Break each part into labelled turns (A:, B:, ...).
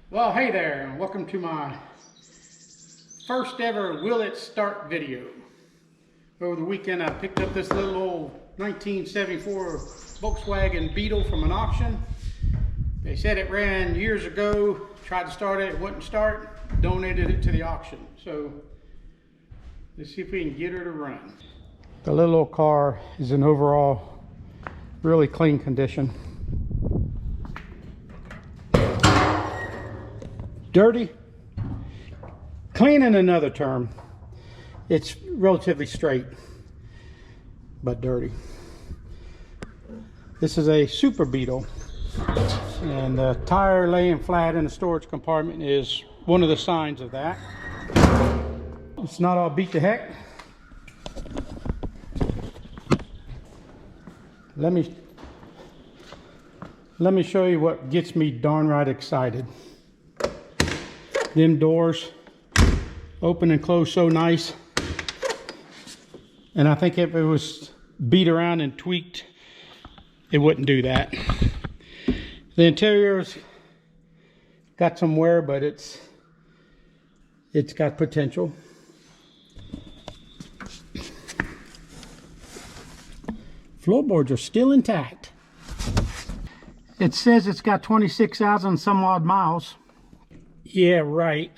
A: Well, hey there, and welcome to my first ever Will It Start video. Over the weekend I picked up this little old 1974 Volkswagen Beetle from an auction. They said it ran years ago, tried to start it, it wouldn't start, donated it to the auction. So let's see if we can get her to run. The little old car is in overall really clean condition. Dirty, clean in another term. It's relatively straight, but dirty. This is a Super Beetle, and the tire laying flat in the storage compartment is one of the signs of that. It's not all beat to heck. Let me show you what gets me darn right excited. Them doors open and close so nice, and I think if it was beat around and tweaked, it wouldn't do that. The interior's got some wear, but it's got potential. Floorboards are still intact. It says it's got 26,000 some odd miles. Yeah, right.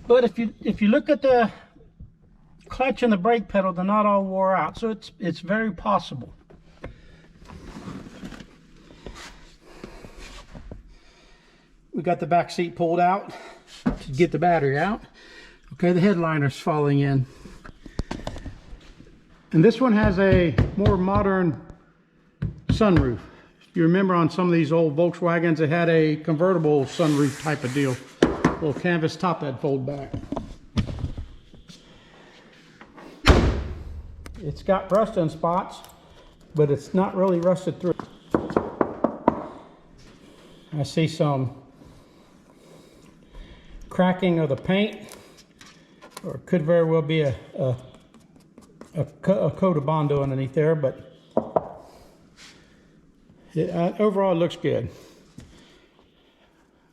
A: But if you look at the clutch and the brake pedal, they're not all wore out, so it's very possible. We got the back seat pulled out to get the battery out. Okay, the headliner's falling in. And this one has a more modern sunroof. You remember on some of these old Volkswagens, it had a convertible sunroof type of deal. Little canvas top that fold back. It's got rust in spots, but it's not really rusted through. I see some cracking of the paint, or it could very well be a coat of Bondo underneath there, but overall it looks good.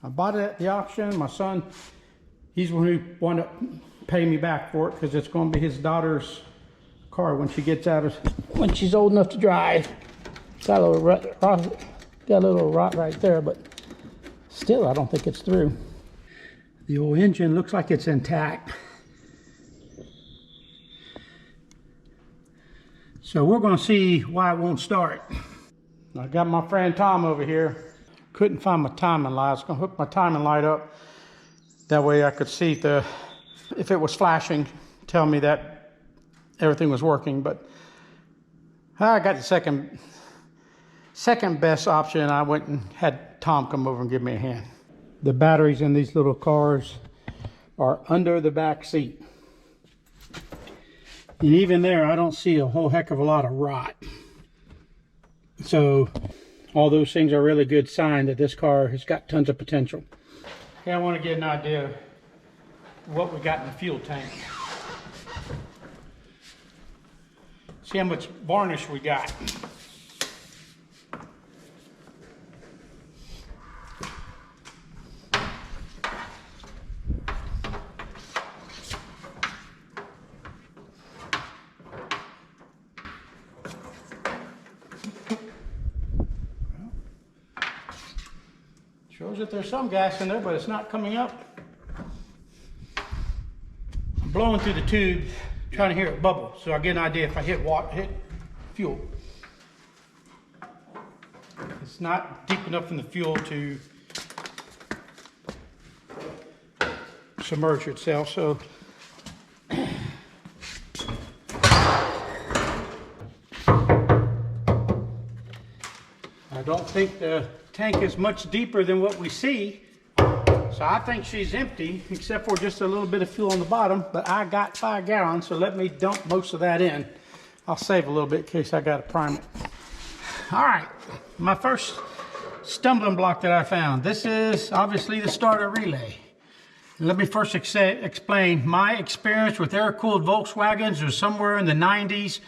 A: I bought it at the auction. My son, he's the one who wound up paying me back for it, because it's going to be his daughter's car when she gets out of, when she's old enough to drive. Got a little rot right there, but still I don't think it's through. The old engine looks like it's intact. So we're going to see why it won't start. I got my friend Tom over here. Couldn't find my timing light. I was going to hook my timing light up. That way I could see if it was flashing, tell me that everything was working. But I got the second best option. I went and had Tom come over and give me a hand. The batteries in these little cars are under the back seat. And even there, I don't see a whole heck of a lot of rot. So all those things are a really good sign that this car has got tons of potential. Okay, I want to get an idea of what we got in the fuel tank. See how much varnish we got. Shows that there's some gas in there, but it's not coming up. I'm blowing through the tube, trying to hear it bubble, so I get an idea if I hit fuel. It's not deep enough in the fuel to submerge itself, so I don't think the tank is much deeper than what we see, so I think she's empty except for just a little bit of fuel on the bottom. But I got 5 gallons, so let me dump most of that in. I'll save a little bit in case I got to prime it. All right, my first stumbling block that I found. This is obviously the starter relay. Let me first explain my experience with air-cooled Volkswagens was somewhere in the 90s.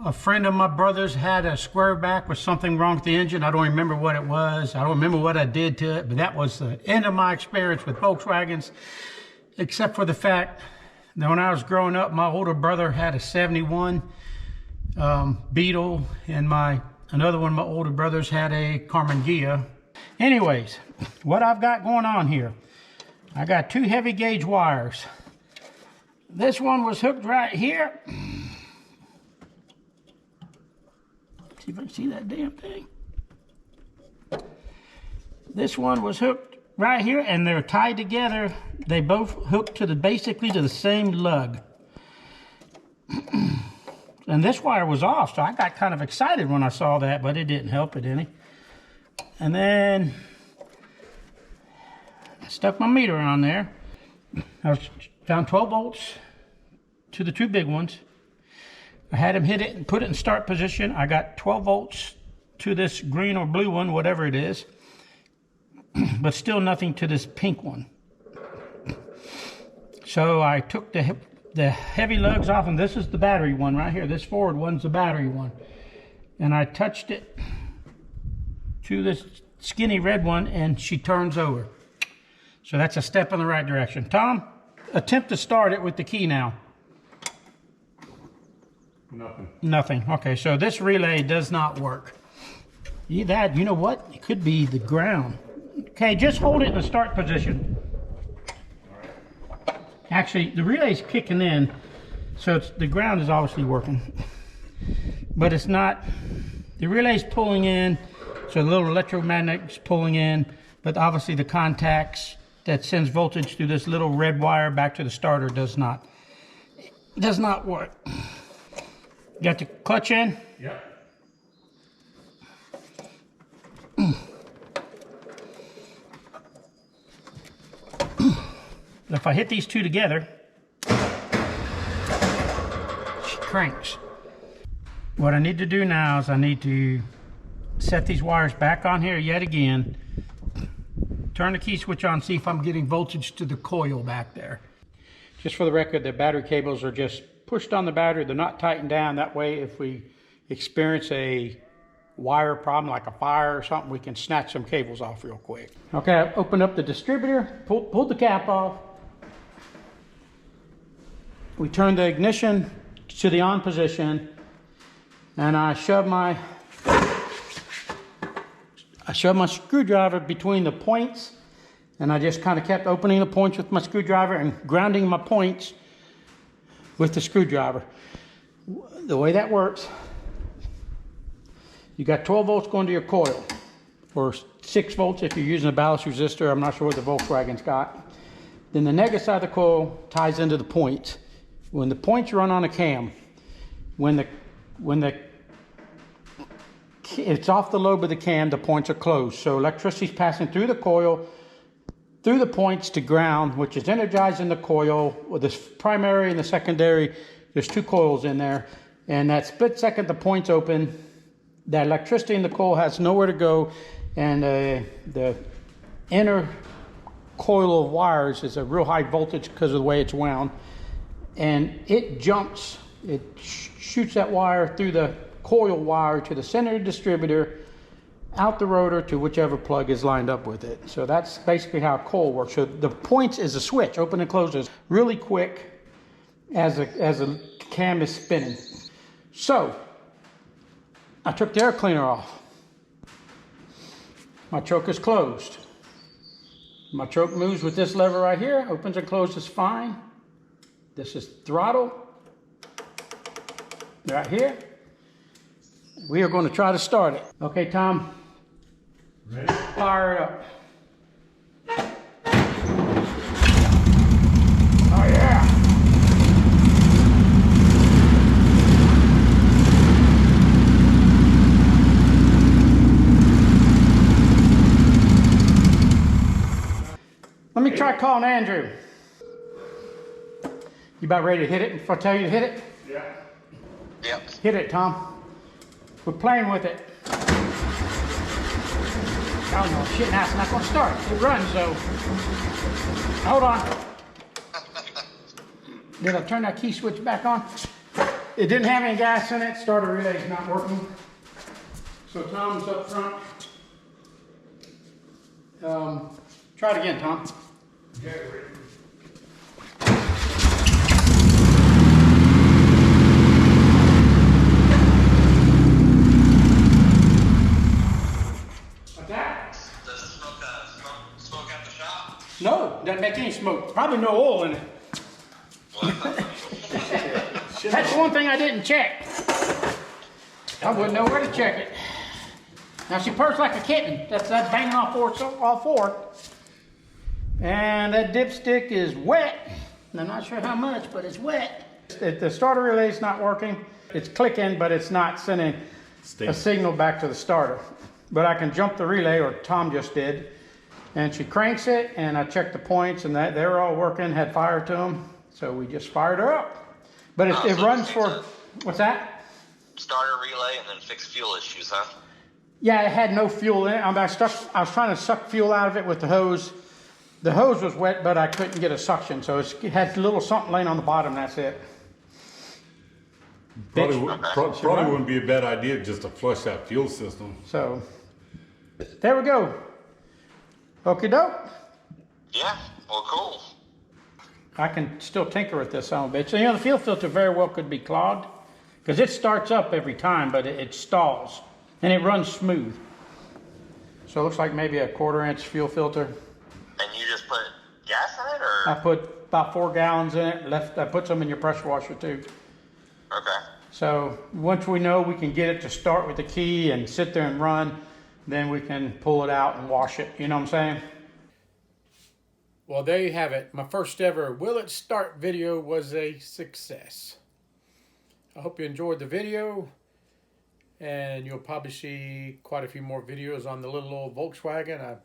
A: A friend of my brother's had a square back with something wrong with the engine. I don't remember what it was. I don't remember what I did to it, but that was the end of my experience with Volkswagens, except for the fact that when I was growing up, my older brother had a 71 Beetle, and another one of my older brothers had a Carmangia. Anyways, what I've got going on here, I got two heavy gauge wires. This one was hooked right here. See if I can see that damn thing. This one was hooked right here, and they're tied together. They both hooked to basically to the same lug. And this wire was off, so I got kind of excited when I saw that, but it didn't help it any. And then I stuck my meter on there. I found 12 volts to the two big ones. I had him hit it and put it in start position. I got 12 volts to this green or blue one, whatever it is, but still nothing to this pink one. So I took the heavy lugs off, and this is the battery one right here. This forward one's the battery one. And I touched it to this skinny red one, and she turns over. So that's a step in the right direction. Tom, attempt to start it with the key now. Nothing. Okay, so this relay does not work. You know what? It could be the ground. Okay, just hold it in the start position. Actually, the relay's kicking in, so the ground is obviously working. But it's not. The relay's pulling in, so the little electromagnetic's pulling in, but obviously the contacts that sends voltage through this little red wire back to the starter does not work. Got the clutch in?
B: Yep.
A: If I hit these two together, she cranks. What I need to do now is I need to set these wires back on here yet again, turn the key switch on, see if I'm getting voltage to the coil back there. Just for the record, the battery cables are just pushed on the battery. They're not tightened down. That way, if we experience a wire problem like a fire or something, we can snatch some cables off real quick. Okay, I've opened up the distributor, pulled the cap off. We turn the ignition to the on position, and I shove my screwdriver between the points, and I just kind of kept opening the points with my screwdriver and grounding my points with the screwdriver. The way that works, you got 12 volts going to your coil, or 6 volts if you're using a ballast resistor. I'm not sure what the Volkswagen's got. Then the negative side of the coil ties into the points. When the points run on a cam, when it's off the lobe of the cam, the points are closed. So electricity's passing through the coil, through the points to ground, which is energizing the coil. With the primary and the secondary, there's two coils in there. And that split second the point's open, that electricity in the coil has nowhere to go, and the inner coil of wires is a real high voltage because of the way it's wound. And it jumps, it shoots that wire through the coil wire to the center of the distributor, out the rotor to whichever plug is lined up with it. So that's basically how a coil works. So the points is a switch, open and closes really quick as a cam is spinning. So I took the air cleaner off. My choke is closed. My choke moves with this lever right here, opens and closes fine. This is throttle right here. We are going to try to start it. Okay, Tom.
B: Ready?
A: Fire it up. Oh yeah. Let me try calling Andrew. You about ready to hit it if I tell you to hit it?
B: Yeah.
C: Yep.
A: Hit it, Tom. We're playing with it. Oh no, shit, now it's not going to start. It runs though. Hold on. Did I turn that key switch back on? it didn't have any gas in it. Starter relay's not working. So Tom's up front. Try it again, Tom. What's that?
B: Does it smoke out the shop?
A: No, doesn't make any smoke. Probably no oil in it. That's one thing I didn't check. I wouldn't know where to check it. Now she purrs like a kitten. That's banging all four. And that dipstick is wet. I'm not sure how much, but it's wet. The starter relay's not working. It's clicking, but it's not sending a signal back to the starter. But I can jump the relay, or Tom just did. And she cranks it, and I checked the points, and they were all working, had fire to them. So we just fired her up. But it runs for, what's that?
B: Starter relay and then fix fuel issues, huh?
A: Yeah, it had no fuel in it. I was trying to suck fuel out of it with the hose. The hose was wet, but I couldn't get a suction. So it had a little something laying on the bottom, that's it.
C: Probably wouldn't be a bad idea just to flush that fuel system.
A: So, there we go. Okie doke.
B: Yeah, well, cool.
A: I can still tinker with this son of a bitch. So, you know, the fuel filter very well could be clogged because it starts up every time, but it stalls and it runs smooth. So it looks like maybe a 1/4 inch fuel filter.
B: And you just put gas in it, or?
A: I put about 4 gallons in it. I put some in your pressure washer too.
B: Okay.
A: So once we know we can get it to start with the key and sit there and run, then we can pull it out and wash it. You know what I'm saying? Well, there you have it. My first ever Will It Start video was a success. I hope you enjoyed the video, and you'll probably see quite a few more videos on the little old Volkswagen. I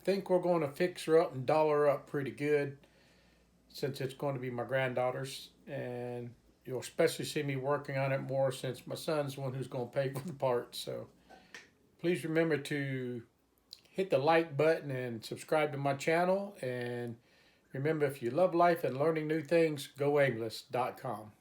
A: think we're going to fix her up and doll her up pretty good, since it's going to be my granddaughter's, and you'll especially see me working on it more since my son's the one who's going to pay for the parts. So please remember to hit the like button and subscribe to my channel. And remember, if you love life and learning new things, go aimless.com.